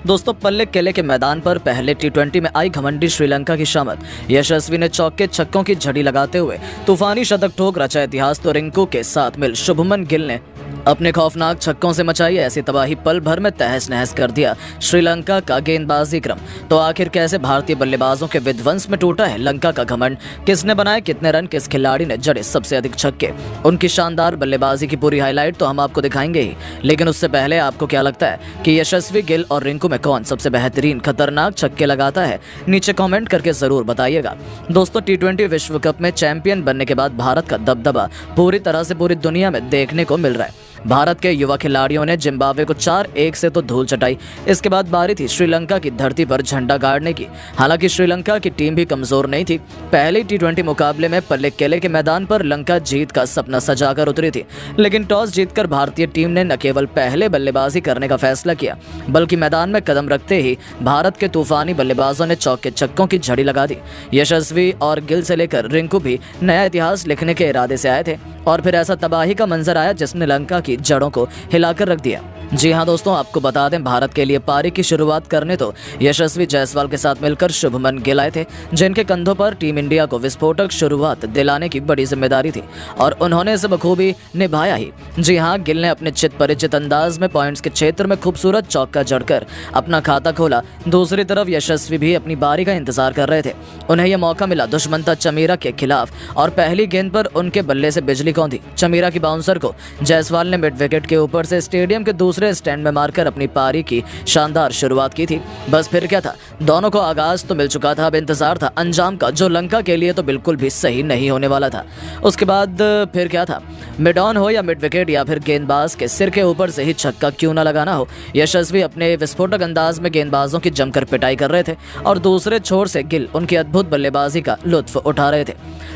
दोस्तों पल्ले किले के मैदान पर पहले टी20 में आई घमंडी श्रीलंका की शामत। यशस्वी ने चौके छक्कों की झड़ी लगाते हुए तूफानी शतक ठोक रचा इतिहास, तो रिंकू के साथ मिल शुभमन गिल ने अपने खौफनाक छक्कों से मचाई ऐसी तबाही, पल भर में तहस नहस कर दिया श्रीलंका का गेंदबाजी क्रम। तो आखिर कैसे भारतीय बल्लेबाजों के विध्वंस में टूटा है लंका का घमंड? किसने बनाए कितने रन, किस खिलाड़ी ने जड़े सबसे अधिक छक्के? उनकी शानदार बल्लेबाजी की पूरी हाईलाइट तो हम आपको दिखाएंगे ही, लेकिन उससे पहले आपको क्या लगता है कि यशस्वी, गिल और रिंकू में कौन सबसे बेहतरीन खतरनाक छक्के लगाता है? नीचे कॉमेंट करके जरूर बताइएगा। दोस्तों टी20 विश्व कप में चैंपियन बनने के बाद भारत का दबदबा पूरी तरह से पूरी दुनिया में देखने को मिल रहा है। भारत के युवा खिलाड़ियों ने जिम्बाब्वे को 4-1 से तो धूल चटाई। इसके बाद बारी थी श्रीलंका की धरती पर झंडा गाड़ने की। हालांकि श्रीलंका की टीम भी कमजोर नहीं थी। पहले टी20 मुकाबले में पल्ले किले के मैदान पर लंका जीत का सपना सजाकर उतरी थी, लेकिन टॉस जीतकर भारतीय टीम ने न केवल पहले बल्लेबाजी करने का फैसला किया, बल्कि मैदान में कदम रखते ही भारत के तूफानी बल्लेबाजों ने चौके छक्कों की झड़ी लगा दी। यशस्वी और गिल से लेकर रिंकू भी नया इतिहास लिखने के इरादे से आए थे, और फिर ऐसा तबाही का मंजर आया जिसने लंका की जड़ों को हिलाकर रख दिया। जी हां दोस्तों, आपको बता दें भारत के लिए पारी की शुरुआत करने तो यशस्वी जायसवाल के साथ मिलकर शुभमन गिल आए थे, जिनके कंधों पर टीम इंडिया को विस्फोटक शुरुआत दिलाने की बड़ी जिम्मेदारी थी, और उन्होंने इसे बखूबी निभाया ही। जी हां, गिल ने अपने चित परिचित अंदाज में पॉइंट्स के क्षेत्र में खूबसूरत चौका जड़कर अपना खाता खोला। दूसरी तरफ यशस्वी भी अपनी बारी का इंतजार कर रहे थे। उन्हें यह मौका मिला दुश्मनता चमीरा के खिलाफ, और पहली गेंद पर उनके बल्ले से बिजली कौंधी। चमीरा की बाउंसर को जायसवाल ने मिड विकेट के ऊपर से स्टेडियम के दूसरे स्टैंड में मारकर अपनी पारी की शानदार शुरुआत की थी। बस फिर क्या था, दोनों को आगाज तो मिल चुका था, अब इंतजार था अंजाम का, जो लंका के लिए तो बिल्कुल भी सही नहीं होने वाला था। उसके बाद फिर क्या था, मिड ऑन हो या मिड विकेट या फिर गेंदबाज के सिर के ऊपर से ही छक्का क्यों ना लगाना हो, यशस्वी अपने विस्फोटक अंदाज में गेंदबाजों की जमकर पिटाई कर रहे थे, और दूसरे छोर से गिल उनकी अद्भुत बल्लेबाजी का लुत्फ उठा रहे थे।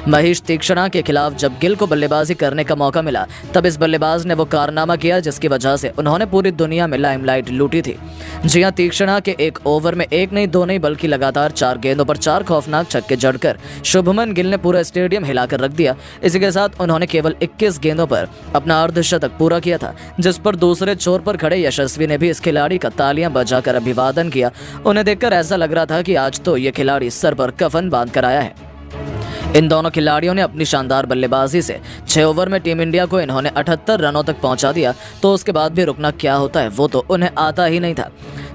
महेश तीक्षणा के खिलाफ जब गिल को बल्लेबाजी करने का मौका मिला, तब इस बल्लेबाज ने वो कारनामा किया जिसकी वजह से उन्होंने पूरी दुनिया में लाइमलाइट लूटी थी। जी हां, तीक्षणा के एक ओवर में एक नहीं दो नहीं बल्कि लगातार 4 गेंदों पर 4 खौफनाक छक्के जड़कर शुभमन गिल ने पूरा स्टेडियम हिलाकर रख दिया। इसी के साथ उन्होंने केवल 21 गेंदों पर अपना अर्धशतक पूरा किया था, जिस पर दूसरे छोर पर खड़े यशस्वी ने भी इस खिलाड़ी का तालियां बजाकर अभिवादन किया। उन्हें देखकर ऐसा लग रहा था कि आज तो ये खिलाड़ी सर पर कफन बांध कर आया है। इन दोनों खिलाड़ियों ने अपनी शानदार बल्लेबाजी से 6 ओवर में टीम इंडिया को इन्होंने 78 रनों तक पहुंचा दिया, तो उसके बाद भी रुकना क्या होता है वो तो उन्हें आता ही नहीं था।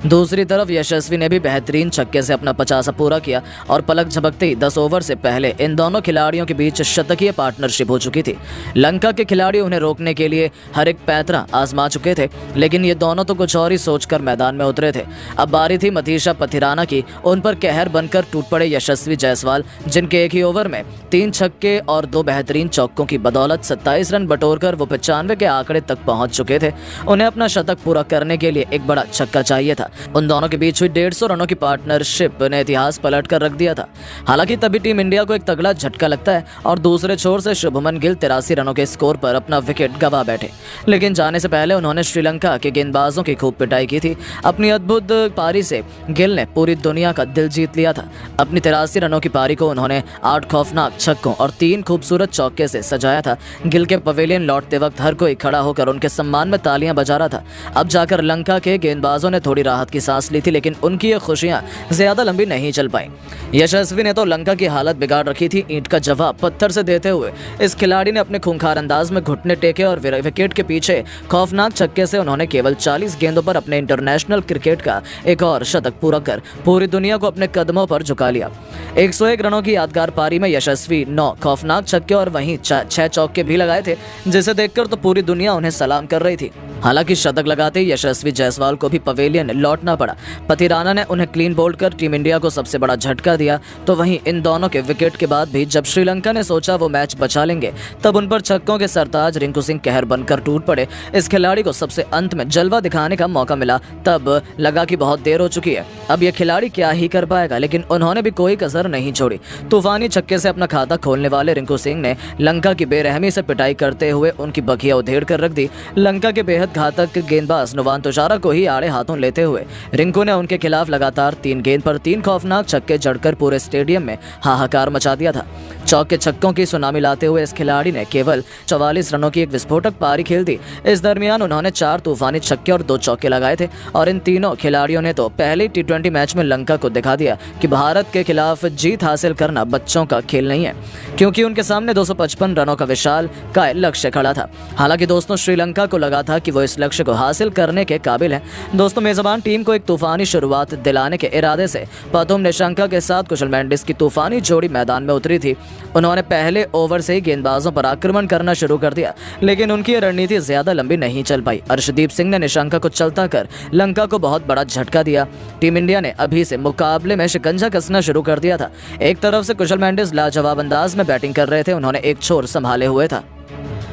दूसरी तरफ यशस्वी ने भी बेहतरीन छक्के से अपना 50 पूरा किया, और पलक झपकते ही 10 ओवर से पहले इन दोनों खिलाड़ियों के बीच शतकीय पार्टनरशिप हो चुकी थी। लंका के खिलाड़ी उन्हें रोकने के लिए हर एक पैंतरा आजमा चुके थे, लेकिन ये दोनों तो कुछ और ही सोचकर मैदान में उतरे थे। अब बारी थी मतीशा पथिराना की। उन पर कहर बनकर टूट पड़े यशस्वी जायसवाल, जिनके एक ही ओवर में 3 छक्के और 2 बेहतरीन चौकों की बदौलत 27 रन बटोरकर वो 95 के आंकड़े तक पहुंच चुके थे। उन्हें अपना शतक पूरा करने के लिए एक बड़ा छक्का चाहिए था। उन दोनों के बीच हुई 150 रनों की पार्टनरशिप ने इतिहास पलट कर रख दिया था। हालांकि तभी टीम इंडिया को एक तगड़ा झटका लगता है, और दूसरे छोर से शुभमन गिल 83 रनों के स्कोर पर अपना विकेट गंवा बैठे। लेकिन जाने से पहले उन्होंने श्रीलंका के गेंदबाजों की खूब पिटाई की थी। अपनी अद्भुत पारी से गिल ने पूरी दुनिया का दिल जीत लिया था। अपनी 83 रनों की पारी को उन्होंने 8 खौफनाक छक्कों और 3 खूबसूरत चौके से सजाया था। गिल के पवेलियन लौटते वक्त हर कोई खड़ा होकर उनके सम्मान में तालियां बजा रहा था। अब जाकर लंका के गेंदबाजों ने थोड़ी राहत की सांस ली थी, लेकिन उनकी ये खुशियां ज्यादा लंबी नहीं चल पाई। यशस्वी ने तो लंका की हालत बिगाड़ रखी थी। ईंट का जवाब पत्थर से देते हुए इस खिलाड़ी ने अपने खूंखार अंदाज में घुटने टेके, और विकेट के पीछे खौफनाक छक्के से उन्होंने केवल 40 गेंदों पर अपने इंटरनेशनल क्रिकेट का एक और शतक पूरा कर पूरी दुनिया को अपने कदमों पर झुका लिया। 101 रनों की यादगार पारी में यशस्वी 9 खौफनाक छक्के और वहीं 6 चौके भी लगाए थे, जिसे देखकर तो पूरी दुनिया उन्हें सलाम कर रही थी। हालांकि शतक लगाते ही यशस्वी जायसवाल को भी पवेलियन लौटना पड़ा। पथिराना ने उन्हें क्लीन बोल्ड कर टीम इंडिया को सबसे बड़ा झटका दिया। तो वहीं इन दोनों के विकेट के बाद भी जब श्रीलंका ने सोचा वो मैच बचा लेंगे, तब उन पर छक्कों के सरताज रिंकू सिंह कहर बनकर टूट पड़े। इस खिलाड़ी को सबसे अंत में जलवा दिखाने का मौका मिला, तब लगा कि बहुत देर हो चुकी है, अब ये खिलाड़ी क्या ही कर पाएगा, लेकिन उन्होंने भी कोई कसर नहीं छोड़ी। तूफानी छक्के से अपना खाता खोलने वाले रिंकू सिंह ने लंका की बेरहमी से पिटाई करते हुए उनकी बखिया उधेड़ कर रख दी। लंका के बेहद घातक गेंदबाज नुवान तुषारा को ही आड़े हाथों लेते हुए रिंकू ने उनके खिलाफ लगातार 3 गेंद पर 3 खौफनाक छक्के जड़कर पूरे स्टेडियम में हाहाकार मचा दिया था। चौके छक्कों की सुनामी लाते हुए इस खिलाड़ी ने केवल 44 रनों की एक विस्फोटक पारी खेल दी। इस दरमियान उन्होंने 4 तूफानी छक्के और 2 चौके लगाए थे और इन तीनों खिलाड़ियों ने तो पहले टी20 मैच में लंका को दिखा दिया कि भारत के खिलाफ जीत हासिल करना बच्चों का खेल नहीं है, क्योंकि उनके सामने 255 रनों का विशाल काय लक्ष्य खड़ा था। हालांकि दोस्तों श्रीलंका को लगा था कि वो इस लक्ष्य को हासिल करने के काबिल है। दोस्तों मेजबान टीम को एक तूफानी शुरुआत दिलाने के इरादे से पथुम निशंका के साथ कुशल मेंडिस की तूफानी जोड़ी मैदान में उतरी थी। उन्होंने पहले ओवर से ही गेंदबाजों पर आक्रमण करना शुरू कर दिया, लेकिन उनकी रणनीति ज्यादा लंबी नहीं चल पाई। अर्शदीप सिंह ने निशंका को चलता कर लंका को बहुत बड़ा झटका दिया। टीम इंडिया ने अभी से मुकाबले में शिकंजा कसना शुरू कर दिया था। एक तरफ से कुशल मेंडिस लाजवाब अंदाज में बैटिंग कर रहे थे, उन्होंने एक छोर संभाले हुए था।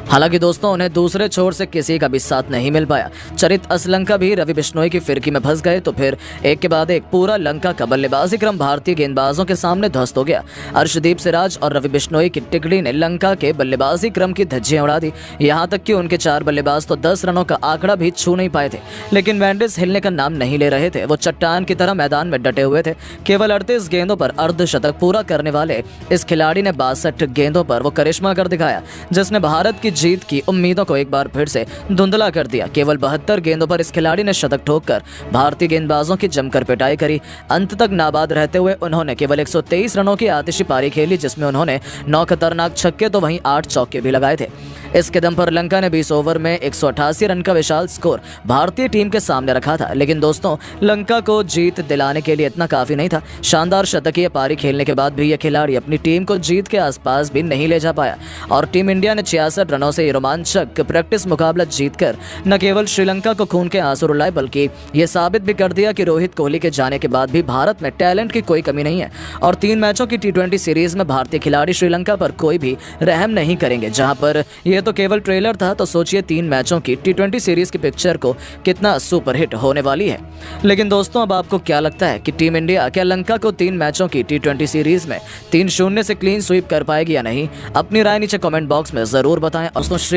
हालांकि दोस्तों उन्हें दूसरे छोर से किसी का भी साथ नहीं मिल पाया। चरित असलंका भी रवि बिश्नोई की फिरकी में फंस गए, तो फिर एक के बाद एक पूरा लंका का बल्लेबाजी क्रम भारतीय गेंदबाजों के सामने ध्वस्त हो गया। अर्शदीप सिराज और रवि बिश्नोई की टिकड़ी ने लंका के बल्लेबाजी क्रम की धज्जियां उड़ा दी। यहां तक कि उनके 4 बल्लेबाज तो 10 रनों का आंकड़ा भी छू नहीं पाए थे, लेकिन मेंडिस हिलने का नाम नहीं ले रहे थे। वो चट्टान की तरह मैदान में डटे हुए थे। केवल 38 गेंदों पर अर्धशतक पूरा करने वाले इस खिलाड़ी ने 62 गेंदों पर वो करिश्मा कर दिखाया, जिसने भारत की जीत की उम्मीदों को एक बार फिर से धुंधला कर दिया। केवल 72 गेंदों पर इस खिलाड़ी ने शतक ठोककर भारतीय गेंदबाजों की जमकर पिटाई करी। अंत तक नाबाद रहते हुए उन्होंने केवल 123 रनों की आतिशी पारी खेली, जिसमें उन्होंने 9 खतरनाक छक्के तो वहीं 8 चौके भी लगाए थे। इस कदम पर लंका ने 20 ओवर में 188 रन का विशाल स्कोर भारतीय टीम के सामने रखा था, लेकिन दोस्तों लंका को जीत दिलाने के लिए इतना काफी नहीं था। शानदार शतकीय पारी खेलने के बाद भी यह खिलाड़ी अपनी टीम को जीत के आसपास भी नहीं ले जा पाया और टीम इंडिया ने 66 रनों से रोमांचक प्रैक्टिस मुकाबला जीतकर न केवल श्रीलंका को खून के आंसू रुलाए, बल्कि यह साबित भी कर दिया कि रोहित कोहली के जाने के बाद भी भारत में टैलेंट की कोई कमी नहीं है और 3 मैचों की टी20 सीरीज में भारतीय खिलाड़ी श्रीलंका पर कोई भी रहम नहीं करेंगे। जहां पर यह तो केवल ट्रेलर था, तो सोचिए 3 मैचों की टी20 सीरीज की पिक्चर को कितना सुपरहिट होने वाली है। लेकिन दोस्तों अब आपको क्या लगता है कि टीम इंडिया क्या लंका को 3 मैचों की टी20 सीरीज में 3-0 से क्लीन स्वीप कर पाएगी या नहीं? अपनी राय नीचे कमेंट बॉक्स में जरूर बताएं। दोस्तों